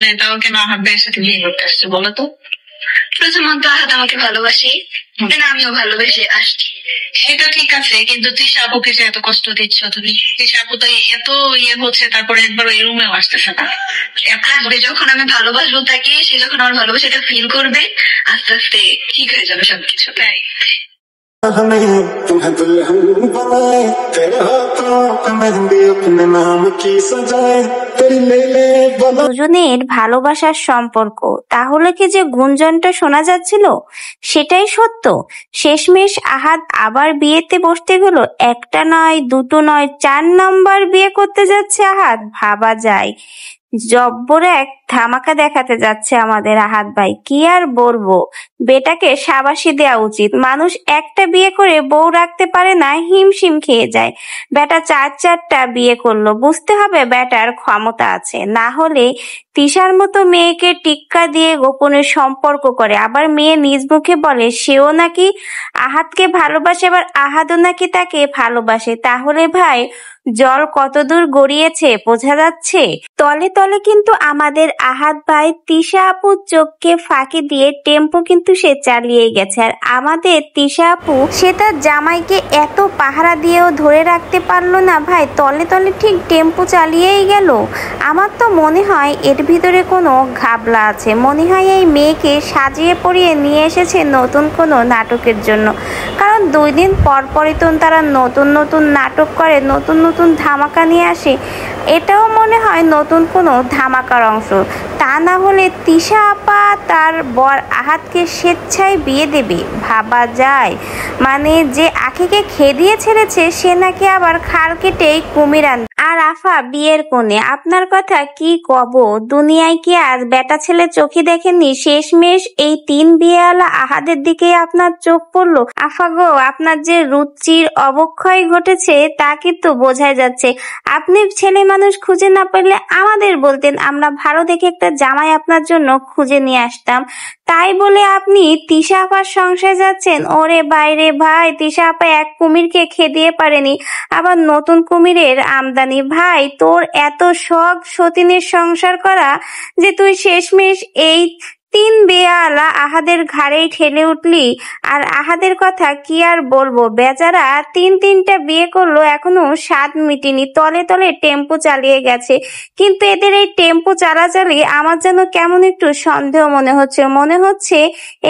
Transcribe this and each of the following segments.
তাও কেন আহাদ ভাইয়ের সাথে বিয়ে করতে আসছে বলো তো? প্রথমত আহাদ আমাকে ভালোবাসে, আমিও ভালোবেসে আসছি। সেটা ঠিক আছে, কিন্তু তৃষা আপুকে যে এত কষ্ট দিচ্ছ তুমি, তৃষা আপু তো এত হচ্ছে, তারপরে একবার এই রুমেও আসতেছে না। আসবে যখন আমি ভালোবাসবো তাকে, সে যখন আমার ভালোবাসাটা ফিল করবে, আস্তে আস্তে ঠিক হয়ে যাবে সবকিছু। তাই तुम्हें दुल्हन बनाए, तेरे हाथों पे मेहंदी अपने नाम की सजाए, तेरी ले ले দুজনের ভালোবাসার সম্পর্ক, তাহলে কি যে গুঞ্জনটা শোনা যাচ্ছিল সেটাই সত্য? শেষমেশ আহাদ আবার বিয়েতে বসতে গেল। একটা নয়, দুটো নয়, 4 নম্বর বিয়ে করতে যাচ্ছে আহাদ। ভাবা যায়, জব্বর এক ধামাকা দেখাতে যাচ্ছে আমাদের আহাদ ভাই। কি আর বলবো, বেটাকে শাবাশি দেওয়া উচিত। মানুষ একটা বিয়ে করে বউ রাখতে পারে না, হিমশিম খেয়ে যায়। বেটা 4টা বিয়ে করলো, বুঝতে হবে বেটার ক্ষমতা আছে। না হলে তিশার মতো মেয়েকে টিক্কা দিয়ে গোপনে সম্পর্ক করে, আবার মেয়ে নিজ মুখে বলে সেও নাকি আহাদকে ভালোবাসে, আবার আহাদও নাকি তাকে ভালোবাসে। তাহলে ভাই জল কতদূর গড়িয়েছে বোঝা যাচ্ছে। তলে তলে কিন্তু আমাদের আহাদ ভাই তিশা আপুর চোখকে ফাঁকি দিয়ে টেম্পো কিন্তু সে চালিয়ে গেছে। আর আমাদের তিশা আপু সে তার জামাইকে এত পাহারা দিয়েও ধরে রাখতে পারলো না ভাই, তলে তলে ঠিক টেম্পো চালিয়েই গেল। আমার তো মনে হয় এর ভিতরে কোনো ঘাবলা আছে। মনে হয় এই মেয়েকে সাজিয়ে পরিয়ে নিয়ে এসেছে নতুন কোনো নাটকের জন্য। কারণ 2 দিন পর পরই তো তারা নতুন নতুন নাটক করে, নতুন নতুন ধামাকা নিয়ে আসে। এটাও মনে হয় নতুন কোনো ধামাকার অংশ। তা না হলে তিশা আপা তার বর আহাদকে স্বেচ্ছায় বিয়ে দেবে? ভাবা যায়। মানে যে আখিকে খেদিয়ে ছেড়েছে সে নাকি আবার খাল কেটেই কুমির আন। আর আফা বিয়ের কোণে আপনার কথা কি কব, দুনিয়ায় কি আর বেটা ছেলে চোখে দেখেননি? শেষমেশ এই 3 বিয়েওয়ালা আহাদের দিকে আপনার চোখ পড়লো। আফা গো, আপনার যে রুচির অবক্ষয় ঘটেছে তা কিন্তু বোঝাই যাচ্ছে। আপনি ছেলে মানুষ খুঁজে না পেলে আমাদের বলতেন, আমরা ভালো দেখে একটা জামাই আপনার জন্য খুঁজে নিয়ে আসতাম। তাই বলে আপনি তিশা আপার সংসারে যাচ্ছেন? ওরে বাইরে ভাই, তিশা আপা এক কুমিরকে খেদিয়ে পারেনি, আবার নতুন কুমিরের আমদানি। ভাই তোর এত শখ সতীনের সংসার করা যে তুই শেষমেশ এই 3 বিয়েওয়ালা আহাদের ঘাড়েই ঠেলে উঠলি। আর আহাদের কথা কি আর বলবো, বেচারা 3টা বিয়ে করলো, এখনো স্বাদ মিটেনি, তলে তলে টেম্পো চালিয়ে গেছে। কিন্তু এদের এই টেম্পো চালাচালি আমার যেন কেমন একটু সন্দেহ মনে হচ্ছে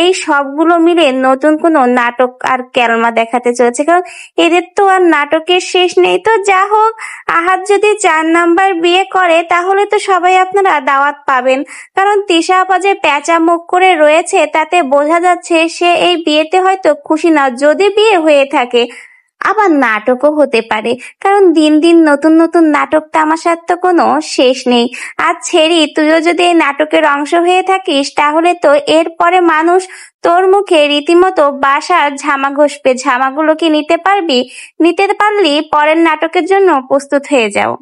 এই সবগুলো মিলে নতুন কোনো নাটক আর ক্যালমা দেখাতে চলেছে। কারণ এদের তো আর নাটকের শেষ নেই। তো যা হোক, আহাদ যদি 4 নাম্বার বিয়ে করে তাহলে তো সবাই আপনারা দাওয়াত পাবেন। কারণ তিশা আপা যে প্যাঁচা মুখ করে রয়েছে তাতে বোঝা যাচ্ছে সে এই বিয়েতে হয়তো খুশি না, যদি বিয়ে হয়ে থাকে। আবার নাটকও হতে পারে, কারণ দিন দিন নতুন নতুন নাটক তামাশার তো কোনো শেষ নেই। আর ছেড়ি, তুইও যদি এই নাটকের অংশ হয়ে থাকিস তাহলে তো এরপরে মানুষ তোর মুখে রীতিমতো বাসার ঝামা ঘষবে। ঝামাগুলো কি নিতে পারবি? নিতে পারলি পরের নাটকের জন্য প্রস্তুত হয়ে যাও।